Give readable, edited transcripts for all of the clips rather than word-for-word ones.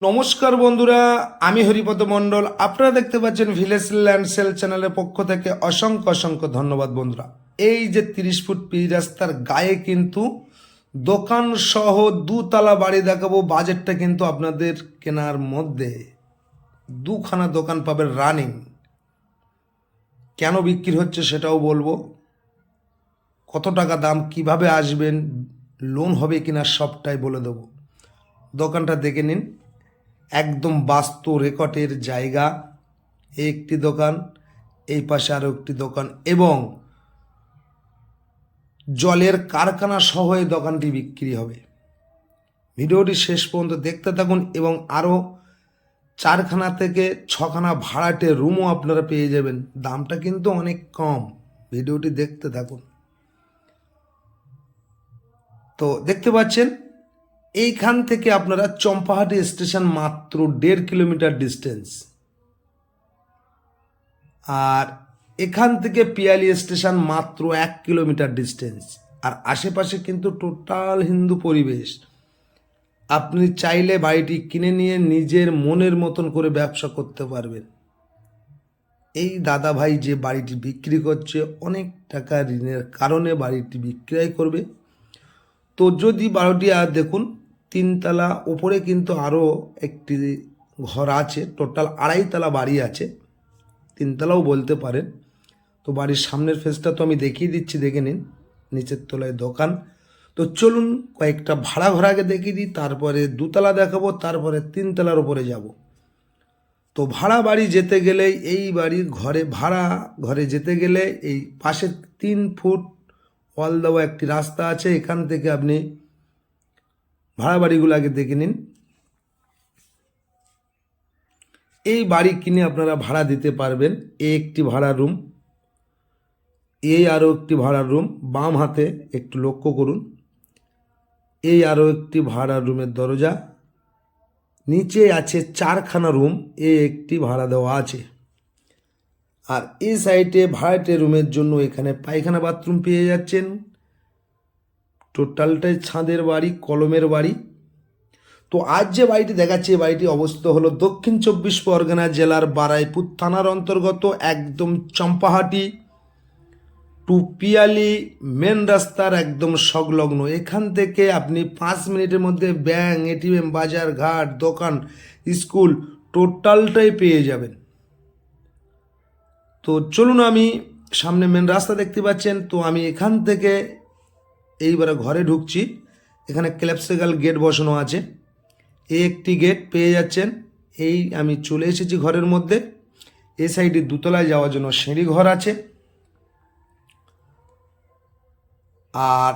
নমস্কার বন্ধুরা, আমি হরিপদ মণ্ডল। আপনারা দেখতে পাচ্ছেন ভিলেজ ল্যান্ড সেল চ্যানেলের পক্ষ থেকে অসংখ্য অসংখ্য ধন্যবাদ বন্ধুরা। এই যে 30 ফুট পিচ রাস্তার গায়ে কিন্তু দোকান সহ দুতলা বাড়ি দেখাবো। বাজেটটা কিন্তু আপনাদের কেনার মধ্যে দুখানা দোকান পাবেন রানিং। কেন বিক্রি হচ্ছে সেটাও বলবো, কত টাকা দাম, কিভাবে আসবেন, লোন হবে কিনা সবটাই বলে দেবো। দোকানটা দেখে নিন, একদম বাস্তু রেকর্ডের জায়গা। একটি দোকান, এই পাশে আরও একটি দোকান এবং জলের কারখানা সহ এই দোকানটি বিক্রি হবে। ভিডিওটি শেষ পর্যন্ত দেখতে থাকুন এবং আরও 4খানা থেকে 6খানা ভাড়াটে রুমও আপনারা পেয়ে যাবেন। দামটা কিন্তু অনেক কম, ভিডিওটি দেখতে থাকুন। তো দেখতে পাচ্ছেন এইখান থেকে আপনারা চম্পাহাটি স্টেশন মাত্র 1.5 কিলোমিটার ডিস্টেন্স, আর এখান থেকে পিয়ালি স্টেশন মাত্র 1 কিলোমিটার ডিস্টেন্স। আর আশেপাশে কিন্তু টোটাল হিন্দু পরিবেশ। আপনি চাইলে বাড়িটি কিনে নিয়ে নিজের মনের মতন করে ব্যবসা করতে পারবেন। এই দাদা ভাই যে বাড়িটি বিক্রি করছে অনেক টাকা ঋণের কারণে বাড়িটি বিক্রয় করবে। তো যদি বাড়িটি আর দেখুন 3তলা, ওপরে কিন্তু আরও একটি ঘর আছে, টোটাল 2.5 তলা বাড়ি আছে, 3তলাও বলতে পারেন। তো বাড়ির সামনের ফেসটা তো আমি দেখিয়ে দিচ্ছি, দেখে নিন। নিচের তলায় দোকান। তো চলুন কয়েকটা ভাড়া ঘর আগে দেখিয়ে দিই, তারপরে 2তলা দেখাবো, তারপরে 3তলার উপরে যাব। তো ভাড়া বাড়ি যেতে গেলে, এই বাড়ির ভাড়া ঘরে যেতে গেলে এই পাশে 3 ফুট ওয়াল দেওয়া একটি রাস্তা আছে। এখান থেকে আপনি ভাড়া বাড়িগুলো আগে দেখে নিন। এই বাড়ি কিনে আপনারা ভাড়া দিতে পারবেন। এই একটি ভাড়া রুম, এই আরও একটি ভাড়ার রুম, বাম হাতে একটু লক্ষ্য করুন। এই আরও একটি ভাড়ার রুমের দরজা, নিচে আছে 4খানা রুম, এই একটি ভাড়া দেওয়া আছে। আর এই সাইডে ভাড়াটে রুমের জন্য এখানে পায়খানা বাথরুম পেয়ে যাচ্ছেন। টোটালটাই ছাদের বাড়ি, কলমের বাড়ি। তো আজ যে বাড়িটি দেখাচ্ছি, এই বাড়িটি অবস্থিত হলো দক্ষিণ 24 পরগনা জেলার বারাইপুর থানার অন্তর্গত, একদম চম্পাহাটি টু পিয়ালি মেন রাস্তার একদম সংলগ্ন। এখান থেকে আপনি 5 মিনিটের মধ্যে ব্যাংক, এটিএম, বাজার ঘাট, দোকান, স্কুল টোটালটাই পেয়ে যাবেন। তো চলুন, আমি সামনে মেন রাস্তা দেখতে পাচ্ছেন। তো আমি এখান থেকে এইবারে ঘরে ঢুকছি। এখানে ক্ল্যাপসিক্যাল গেট বসানো আছে, এই একটি গেট পেয়ে যাচ্ছেন। এই আমি চলে এসেছি ঘরের মধ্যে। এই সাইডে 2তলায় যাওয়ার জন্য সিঁড়ি ঘর আছে, আর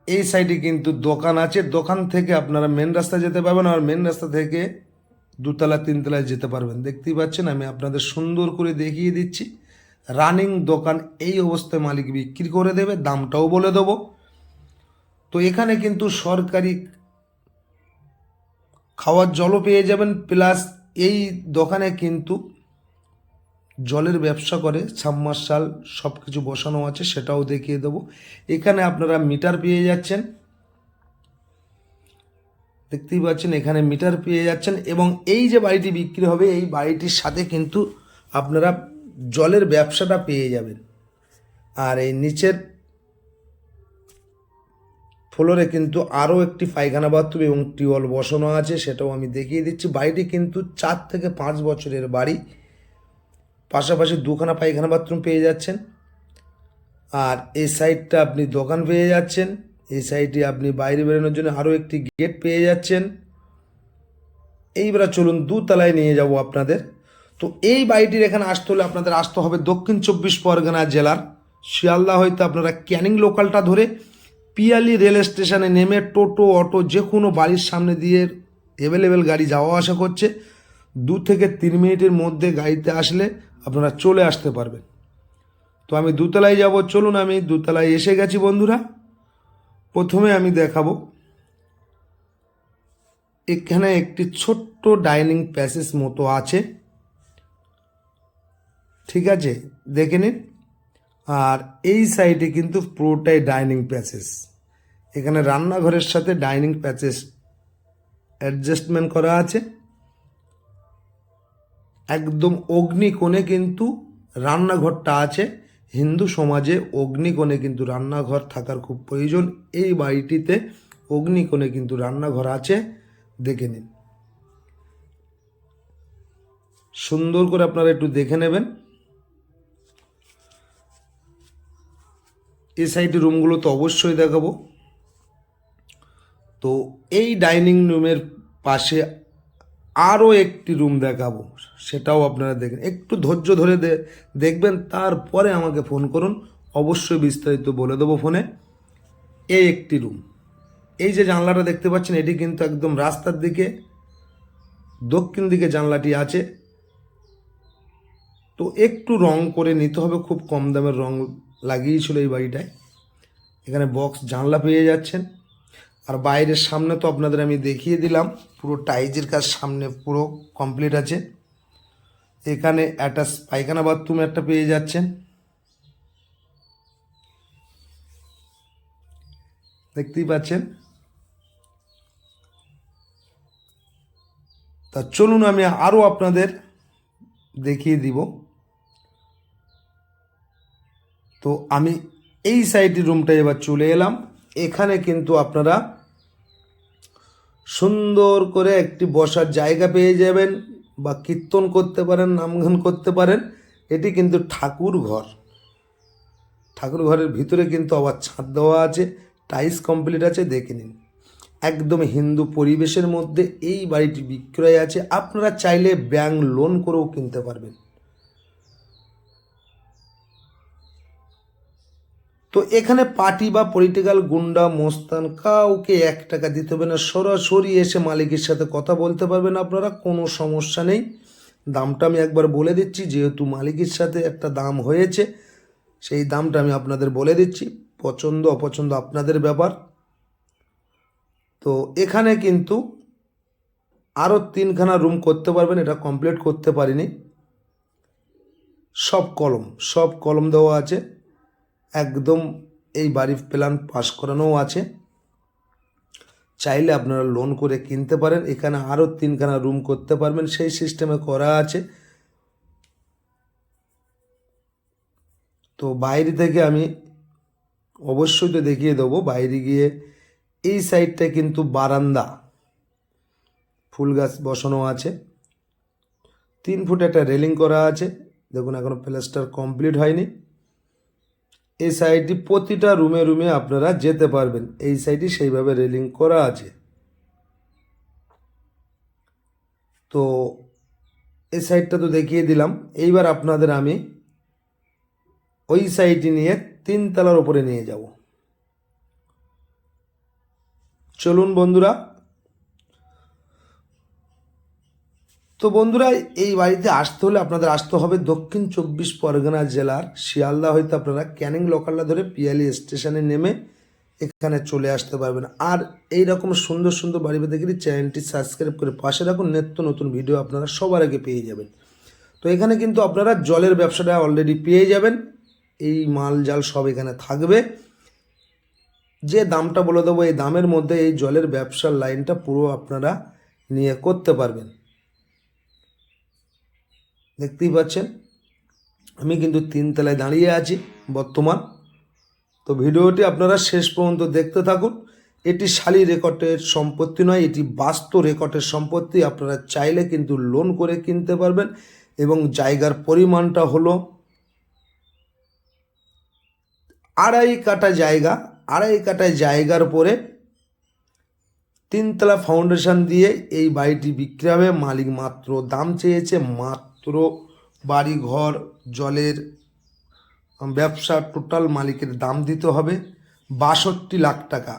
এই সাইডে কিন্তু দোকান আছে। দোকান থেকে আপনারা মেন রাস্তা যেতে পারবেন, আর মেন রাস্তা থেকে 2তলা 3তলায় যেতে পারবেন। দেখতেই পাচ্ছেন, আমি আপনাদের সুন্দর করে দেখিয়ে দিচ্ছি। রানিং দোকান, এই অবস্থায় মালিক বিক্রি করে দেবে, দামটাও বলে দেবো। তো এখানে কিন্তু সরকারি খাওয়ার জলও পেয়ে যাবেন, প্লাস এই দোকানে কিন্তু জলের ব্যবসা করে, সাবমার্শাল সব কিছু বসানো আছে, সেটাও দেখিয়ে দেবো। এখানে আপনারা মিটার পেয়ে যাচ্ছেন, দেখতেই পাচ্ছেন এখানে মিটার পেয়ে যাচ্ছেন। এবং এই যে বাড়িটি বিক্রি হবে, এই বাড়িটির সাথে কিন্তু আপনারা জলের ব্যবসাটা পেয়ে যাবেন। আর এই নিচের ফ্লোরে কিন্তু আরও একটি পায়খানা বাথরুম এবং টিউবওয়েল বসানো আছে, সেটাও আমি দেখিয়ে দিচ্ছি। বাড়িটি কিন্তু 4 থেকে 5 বছরের বাড়ি। পাশাপাশি 2খানা পায়খানা বাথরুম পেয়ে যাচ্ছেন। আর এই সাইডটা আপনি দোকান পেয়ে যাচ্ছেন। এই সাইডে আপনি বাইরে বেরোনোর জন্য আরও একটি গেট পেয়ে যাচ্ছেন। এইবার চলুন 2তলায় নিয়ে যাব আপনাদের। তো এই বাড়িটির এখানে আসতে হলে আপনাদের আসতে হবে দক্ষিণ 24 পরগনা জেলার শিয়ালদা হইতে আপনারা ক্যানিং লোকালটা ধরে পিয়ালি রেল স্টেশনে নেমে টোটো, অটো যে কোনো বাড়ির সামনে দিয়ে অ্যাভেলেবেল গাড়ি যাওয়া আসা করছে। 2 থেকে 3 মিনিটের মধ্যে গাড়িতে আসলে আপনারা চলে আসতে পারবেন। তো আমি 2তলায় যাব, চলুন। আমি 2তলায় এসে গেছি বন্ধুরা। প্রথমে আমি দেখাবো, এখানে একটি ছোট্ট ডাইনিং প্যাসেজ মতো আছে, ঠিক আছে, দেখে নিন। আর এই সাইডে কিন্তু পুরোটাই ডাইনিং প্যাসেজ। এখানে রান্নাঘরের সাথে ডাইনিং প্যাসেজ অ্যাডজাস্টমেন্ট করা আছে। একদম অগ্নিকোণে কিন্তু রান্নাঘরটা আছে। হিন্দু সমাজে অগ্নিকোণে কিন্তু রান্নাঘর থাকার খুব প্রয়োজন। এই বাড়িটিতে অগ্নিকোণে কিন্তু রান্নাঘর আছে, দেখে নিন। সুন্দর করে আপনারা একটু দেখে নেবেন। এই সাইডের রুমগুলো তো অবশ্যই দেখাবো। তো এই ডাইনিং রুমের পাশে আরও একটি রুম দেখাবো, সেটাও আপনারা দেখেন। একটু ধৈর্য ধরে দেখবেন, তারপরে আমাকে ফোন করুন, অবশ্যই বিস্তারিত বলে দেবো ফোনে। এই একটি রুম, এই যে জানলাটা দেখতে পাচ্ছেন, এটি কিন্তু একদম রাস্তার দিকে, দক্ষিণ দিকে জানলাটি আছে। তো একটু রং করে নিতে হবে, খুব কম দামের রং লাগিয়েছিল এই বাড়িটায়। এখানে বক্স জানলা পেয়ে যাচ্ছেন। আর বাইরের সামনে তো আপনাদের আমি দেখিয়ে দিলাম, পুরো টাইজের কাজ সামনে পুরো কমপ্লিট আছে। এখানে অ্যাটাচ পায়খানা বাথরুম একটা পেয়ে যাচ্ছেন, দেখতেই পাচ্ছেন। তা চলুন আমি আরও আপনাদের দেখিয়ে দিব। তো আমি এই সাইডের রুমটা এবার চলে এলাম। এখানে কিন্তু আপনারা সুন্দর করে একটি বসার জায়গা পেয়ে যাবেন, বা কীর্তন করতে পারেন, নামগান করতে পারেন। এটি কিন্তু ঠাকুর ঘর। ঠাকুর ঘরের ভিতরে কিন্তু আবার ছাদ দেওয়া আছে, টাইলস কমপ্লিট আছে, দেখে নিন। একদম হিন্দু পরিবেশের মধ্যে এই বাড়িটি বিক্রয় আছে। আপনারা চাইলে ব্যাংক লোন করেও কিনতে পারবেন। তো এখানে পার্টি বা পলিটিক্যাল গুন্ডা মোস্তান কাউকে 1 টাকা দিতে হবে না, সরাসরি এসে মালিকের সাথে কথা বলতে পারবেন আপনারা, কোনো সমস্যা নেই। দামটা আমি একবার বলে দিচ্ছি, যেহেতু মালিকের সাথে একটা দাম হয়েছে, সেই দামটা আমি আপনাদের বলে দিচ্ছি। পছন্দ অপছন্দ আপনাদের ব্যাপার। তো এখানে কিন্তু আরও 3খানা রুম করতে পারবেন, এটা কমপ্লিট করতে পারিনি। সব কলম দেওয়া আছে, একদম এই বাড়ির প্ল্যান পাস করানোও আছে। চাইলে আপনারা লোন করে কিনতে পারেন। এখানে আরও 3খানা রুম করতে পারবেন, সেই সিস্টেমে করা আছে। তো বাইরে থেকে আমি অবশ্যই তো দেখিয়ে দেবো। বাইরে গিয়ে এই সাইডটা কিন্তু বারান্দা, ফুল গাছ বসানো আছে, 3 ফুট একটা রেলিং করা আছে। দেখুন এখনো প্লাস্টার কমপ্লিট হয়নি। এই সাইডটি প্রতিটা রুমে রুমে আপনারা যেতে পারবেন, এই সাইডে সেইভাবে রেলিং করা আছে। তো এই সাইডটা তো দেখিয়ে দিলাম। এইবার আপনাদের আমি ওই সাইডটি নিয়ে 3তলার উপরে নিয়ে যাব। চলুন বন্ধুরা। তো বন্ধুরা, এই বাড়িতে আসতে হলে আপনাদের আসতে হবে দক্ষিণ 24 পরগনা জেলার শিয়ালদা হইতে আপনারা ক্যানিং লোকালটা ধরে পিয়ালি স্টেশনে নেমে এখানে চলে আসতে পারবেন। আর এই রকম সুন্দর সুন্দর বাড়ি পেতে গেলে চ্যানেলটি সাবস্ক্রাইব করে পাশে রাখুন, নিত্য নতুন ভিডিও আপনারা সবার আগে পেয়ে যাবেন। তো এখানে কিন্তু আপনারা জলের ব্যবসাটা অলরেডি পেয়ে যাবেন, এই মাল জাল সব এখানে থাকবে। যে দামটা বলে দেবো, এই দামের মধ্যে এই জলের ব্যবসার লাইনটা পুরো আপনারা নিয়ে করতে পারবেন। দেখতেই পাচ্ছেন আমি কিন্তু 3তলায় দাঁড়িয়ে আছি বর্তমান। তো ভিডিওটি আপনারা শেষ পর্যন্ত দেখতে থাকুন। এটি শালি রেকর্ডের সম্পত্তি নয়, এটি বাস্তু রেকর্ডের সম্পত্তি। আপনারা চাইলে কিন্তু লোন করে কিনতে পারবেন। এবং জায়গার পরিমাণটা হলো 2.5 কাঠা জায়গা। 2.5 কাঠা জায়গার পরে 3তলা ফাউন্ডেশন দিয়ে এই বাড়িটি বিক্রি হবে। মালিক মাত্র দাম চেয়েছে, মাত্র বাড়ি ঘর জলের ব্যবসা টোটাল মালিকের দাম দিতে হবে 62 লাখ টাকা।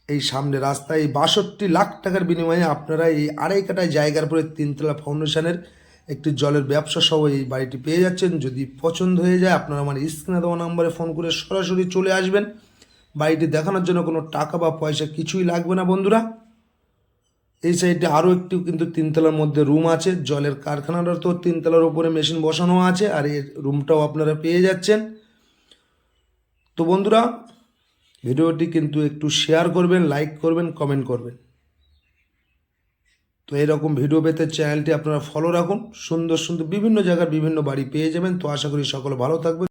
এই সামনে রাস্তায় এই 62 লাখ টাকার বিনিময়ে আপনারা এই 2.5 কাঠা জায়গার পরে 3তলা ফাউন্ডেশনের একটি জলের ব্যবসা সহ এই বাড়িটি পেয়ে যাচ্ছেন। যদি পছন্দ হয়ে যায় আপনারা আমার স্ক্রিনে দেওয়া নম্বরে ফোন করে সরাসরি চলে আসবেন। বাড়িটি দেখানোর জন্য কোনো টাকা বা পয়সা কিছুই লাগবে না বন্ধুরা। এই সাইডে আরও একটি কিন্তু 3তলার মধ্যে রুম আছে, জলের কারখানাটা তো 3তলার উপরে মেশিন বসানো আছে, আর এই রুমটাও আপনারা পেয়ে যাচ্ছেন। তো বন্ধুরা, ভিডিওটি কিন্তু একটু শেয়ার করবেন, লাইক করবেন, কমেন্ট করবেন। তো এরকম ভিডিও পেতে চ্যানেলটি আপনারা ফলো রাখুন। সুন্দর সুন্দর বিভিন্ন জায়গার বিভিন্ন বাড়ি পেয়ে যাবেন। তো আশা করি সকলে ভালো থাকবেন।